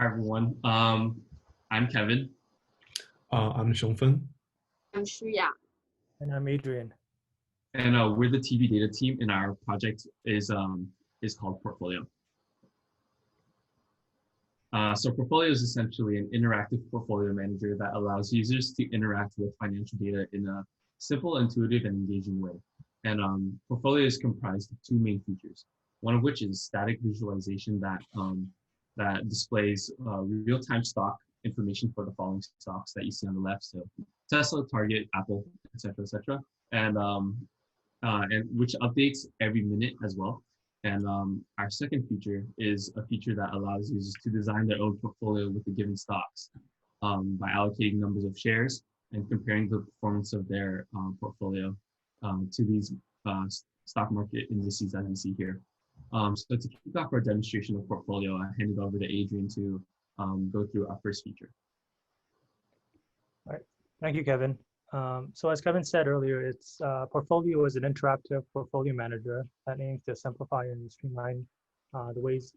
Hi everyone. I'm Kevin. I'm Xiongfen. I'm Shuya. And I'm Adrian. And we're the TBData team, and our project is called Portfolio. So Portfolio is essentially an interactive portfolio manager that allows users to interact with financial data in a simple, intuitive, and engaging way. And Portfolio is comprised of two main features, one of which is static visualization that displays real-time stock information for the following stocks that you see on the left. So Tesla, Target, Apple, etc., and which updates every minute as well. And our second feature is a feature that allows users to design their own portfolio with the given stocks by allocating numbers of shares and comparing the performance of their portfolio to these stock market indices that you see here. So to kick off our demonstration of portfolio, I hand it over to Adrian to go through our first feature. All right, thank you, Kevin. So as Kevin said earlier, it's Portfolio is an interactive portfolio manager that aims to simplify and streamline the ways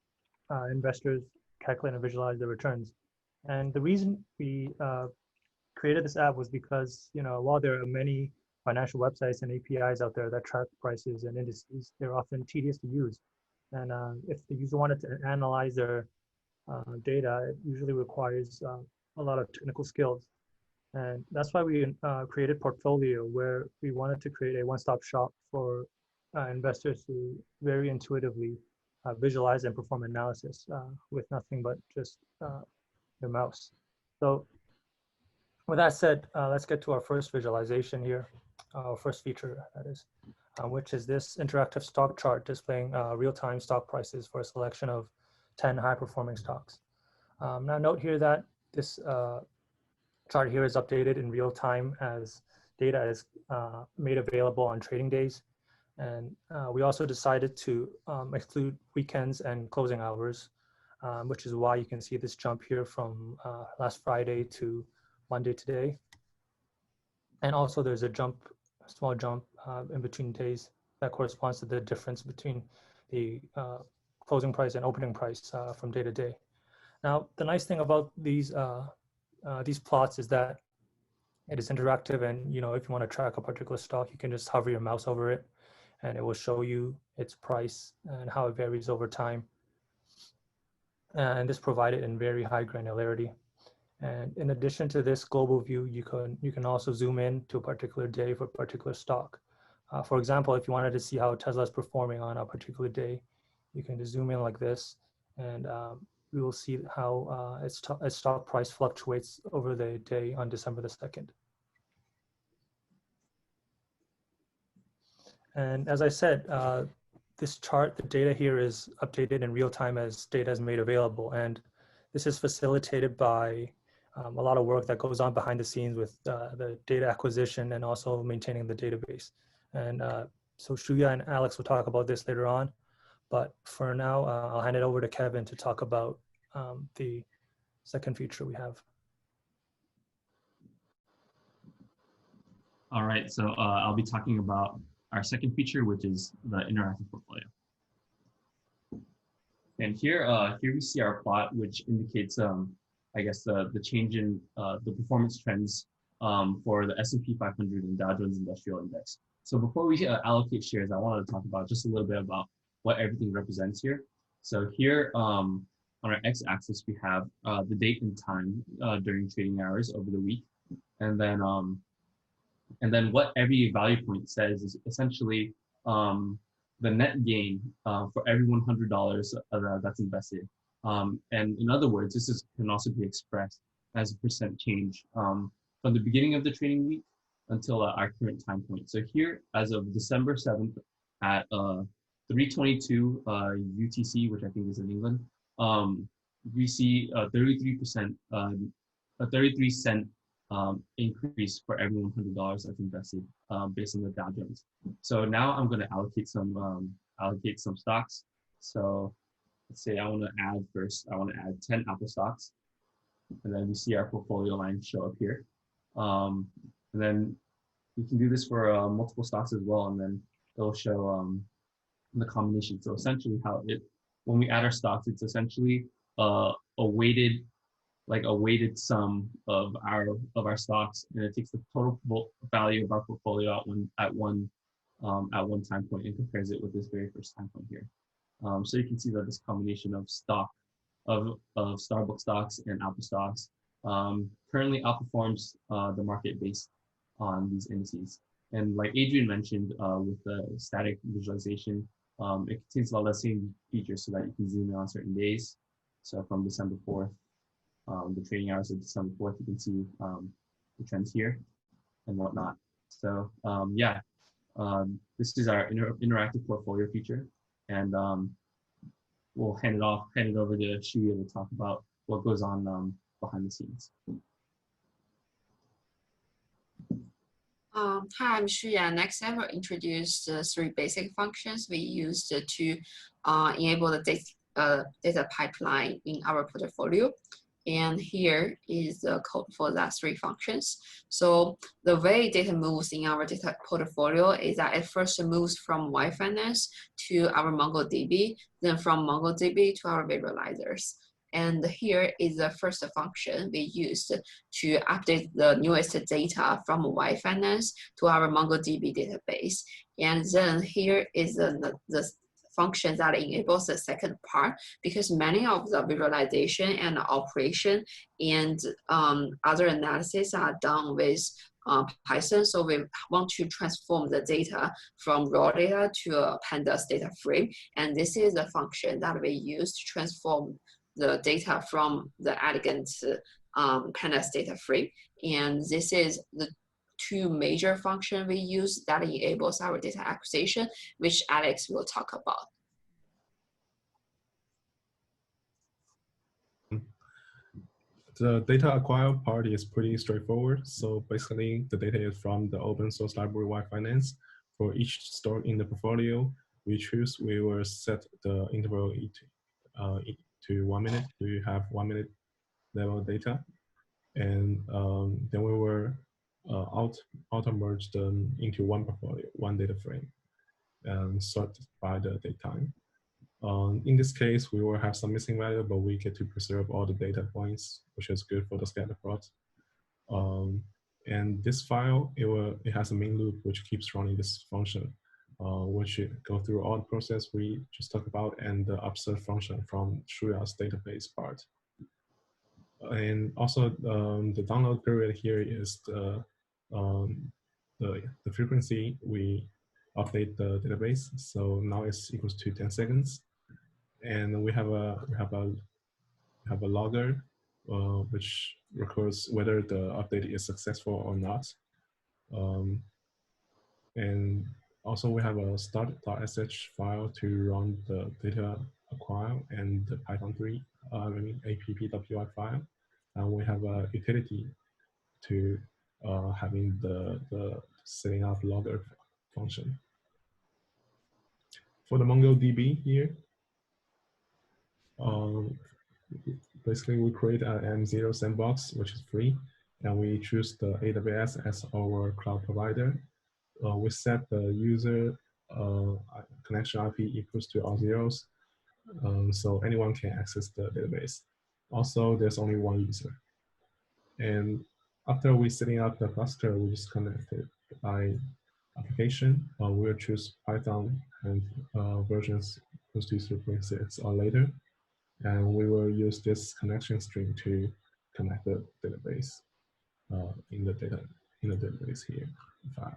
investors calculate and visualize their returns. And the reason we created this app was because, while there are many financial websites and APIs out there that track prices and indices, they're often tedious to use. And if the user wanted to analyze their data, it usually requires a lot of technical skills. And that's why we created Portfolio, where we wanted to create a one-stop shop for investors to very intuitively visualize and perform analysis with nothing but just their mouse. So with that said, let's get to our first visualization here, our first feature, that is, which is this interactive stock chart displaying real-time stock prices for a selection of 10 high-performing stocks. Now note here that this chart here is updated in real time as data is made available on trading days. And we also decided to exclude weekends and closing hours, which is why you can see this jump here from last Friday to Monday today. And also there's a small jump in between days that corresponds to the difference between the closing price and opening price from day to day. Now, the nice thing about these plots is that it is interactive, and if you want to track a particular stock, you can just hover your mouse over it and it will show you its price and how it varies over time. And this provided in very high granularity. And in addition to this global view, you can also zoom in to a particular day for a particular stock. For example, if you wanted to see how Tesla is performing on a particular day, you can just zoom in like this, and we will see how its stock price fluctuates over the day on December the 2nd. And as I said, this chart, the data here is updated in real time as data is made available. And this is facilitated by a lot of work that goes on behind the scenes with the data acquisition and also maintaining the database. And so Shuya and Alex will talk about this later on. But for now, I'll hand it over to Kevin to talk about the second feature we have. All right, so I'll be talking about our second feature, which is the interactive portfolio. And here we see our plot, which indicates, I guess, the change in the performance trends for the S&P 500 and Dow Jones Industrial Index. So before we allocate shares, I wanted to talk about just a little bit about what everything represents here. So here on our x-axis, we have the date and time during trading hours over the week, and then what every value point says is essentially the net gain for every $100 that's invested. And in other words, this can also be expressed as a percent change from the beginning of the trading week until our current time point. So here, as of December 7th at 3:22 UTC, which I think is in England, we see a 33 cent increase for every $100 that's invested based on the Dow Jones. So now I'm going to allocate some stocks. So let's say I want to add 10 Apple stocks, and then we see our portfolio line show up here. And then we can do this for multiple stocks as well, and then it'll show the combination. So essentially when we add our stocks, it's essentially a weighted sum of our stocks, and it takes the total value of our portfolio at one time point and compares it with this very first time point here. So you can see that this combination of Starbucks stocks and Apple stocks currently outperforms the market based on these indices. And like Adrian mentioned, with the static visualization, it contains a lot of the same features so that you can zoom in on certain days. So from December 4th, the trading hours of December 4th, you can see the trends here and whatnot. So yeah, this is our interactive portfolio feature, and we'll hand it over to Shuya to talk about what goes on behind the scenes. Hi, I'm Shuya. Next, I will introduce the three basic functions we used to enable the data pipeline in our portfolio. And here is the code for that three functions. So the way data moves in our data portfolio is that it first moves from Y Finance to our MongoDB, then from MongoDB to our visualizers. And here is the first function we used to update the newest data from Y Finance to our MongoDB database. And then here is the function that enables the second part, because many of the visualization and operation and other analysis are done with Python. So we want to transform the data from raw data to a pandas data frame. And this is the function that we use to transform the data from the elegant pandas data frame. And this is the two major functions we use that enables our data acquisition, which Alex will talk about. The data acquire part is pretty straightforward. So basically, the data is from the open source library Y Finance. For each store in the portfolio we will set the interval to 1 minute to have 1 minute level data, and then we will auto merge them into one portfolio, one data frame, and sort by the date time. In this case, we will have some missing value, but we get to preserve all the data points, which is good for the scatter plot. And this file, it has a main loop which keeps running this function, which go through all the process we just talked about and the observe function from Shuya's database part. And also the download period here is the frequency we update the database. So now it's equals to 10 seconds. And we have a logger which records whether the update is successful or not. And also we have a start.sh file to run the data acquire and the Python 3, app.py file. And we have a utility to having the setting up logger function. For the MongoDB here, basically we create an M0 sandbox, which is free, and we choose the AWS as our cloud provider. We set the user connection IP equals to all zeros, so anyone can access the database. Also, there's only one user. And after we setting up the cluster, we just connect it by application. We'll choose Python and versions equals to 3.6 or later. And we will use this connection string to connect the database in the database here file.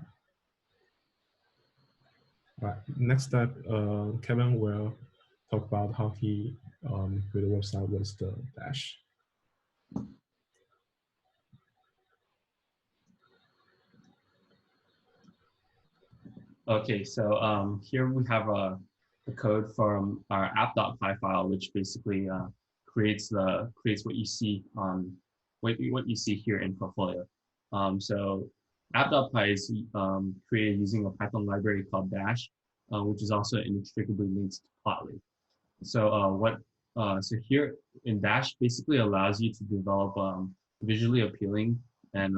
All right. Next step, Kevin will talk about how he built a website with the Dash. Okay, so here we have the code from our app.py file, which basically creates what you see on what you see here in portfolio. So app.py is created using a Python library called Dash, which is also inextricably linked to Plotly. So so here in Dash basically allows you to develop visually appealing and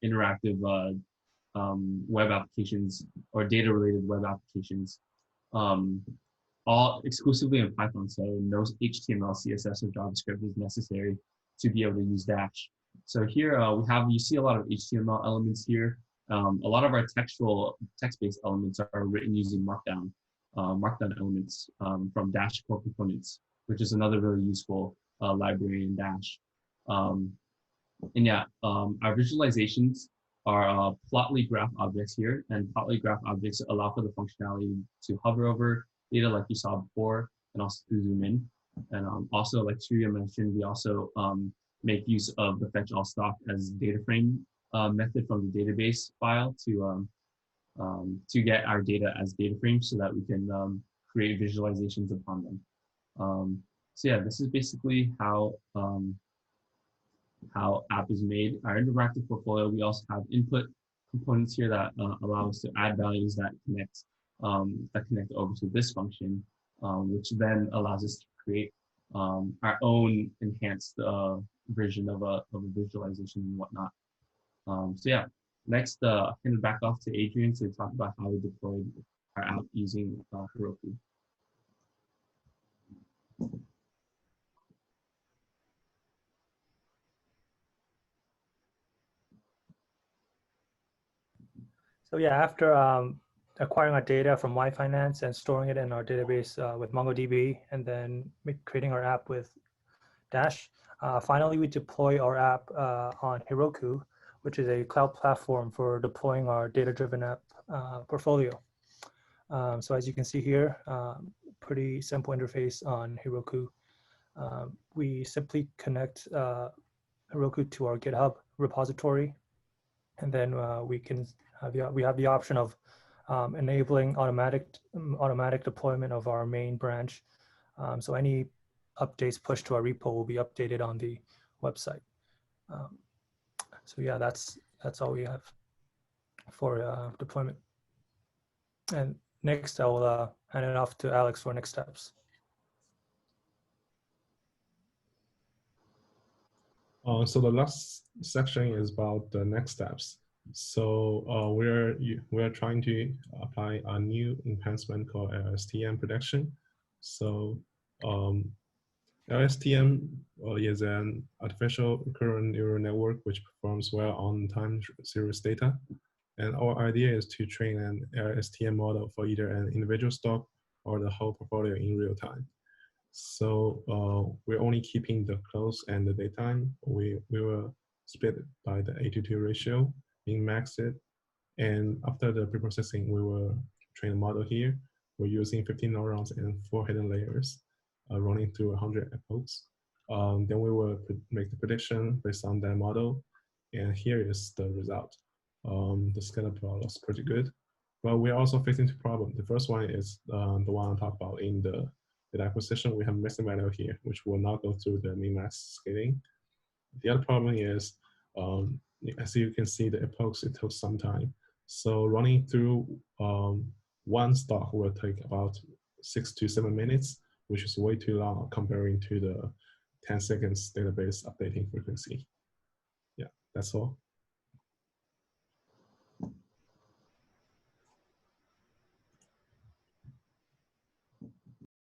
interactive web applications or data-related web applications all exclusively in Python, so no HTML, CSS, or JavaScript is necessary to be able to use Dash. So here you see a lot of HTML elements here. A lot of our text-based elements are written using Markdown elements from Dash core components, which is another really useful library in Dash. And yeah, our visualizations are plotly graph objects here, and plotly graph objects allow for the functionality to hover over data like you saw before, and also to zoom in. And also, like Surya mentioned, we also make use of the fetch all stock as data frame method from the database file to get our data as data frames so that we can create visualizations upon them. So yeah, this is basically how app is made. Our interactive portfolio, we also have input components here that allow us to add values that connect over to this function, which then allows us to create our own enhanced version of a visualization and whatnot. So yeah, next, hand it back off to Adrian to talk about how we deployed our app using Heroku. So yeah, after acquiring our data from YFinance and storing it in our database with MongoDB, and then creating our app with Dash, finally we deploy our app on Heroku, which is a cloud platform for deploying our data-driven app portfolio. So as you can see here, pretty simple interface on Heroku. We simply connect Heroku to our GitHub repository, and then we have the option of enabling automatic deployment of our main branch. So any updates pushed to our repo will be updated on the website. So yeah, that's all we have for deployment. And next, I will hand it off to Alex for next steps. So the last section is about the next steps. So we're trying to apply a new enhancement called LSTM prediction. So LSTM is an artificial recurrent neural network which performs well on time series data. And our idea is to train an LSTM model for either an individual stock or the whole portfolio in real time. So we're only keeping the close and the daytime. We will split it by the 8:2 ratio, min-max it. And after the preprocessing, we will train a model here. We're using 15 neurons and 4 hidden layers running through 100 epochs. Then we will make the prediction based on that model. And here is the result. The scalar plot looks pretty good. But we're also facing two problems. The first one is the one I talked about in the data acquisition. We have missing value here, which will not go through the min-max scaling. The other problem is, as you can see, the epochs, it took some time. So running through one stock will take about 6 to 7 minutes, which is way too long comparing to the 10 seconds database updating frequency. Yeah, that's all.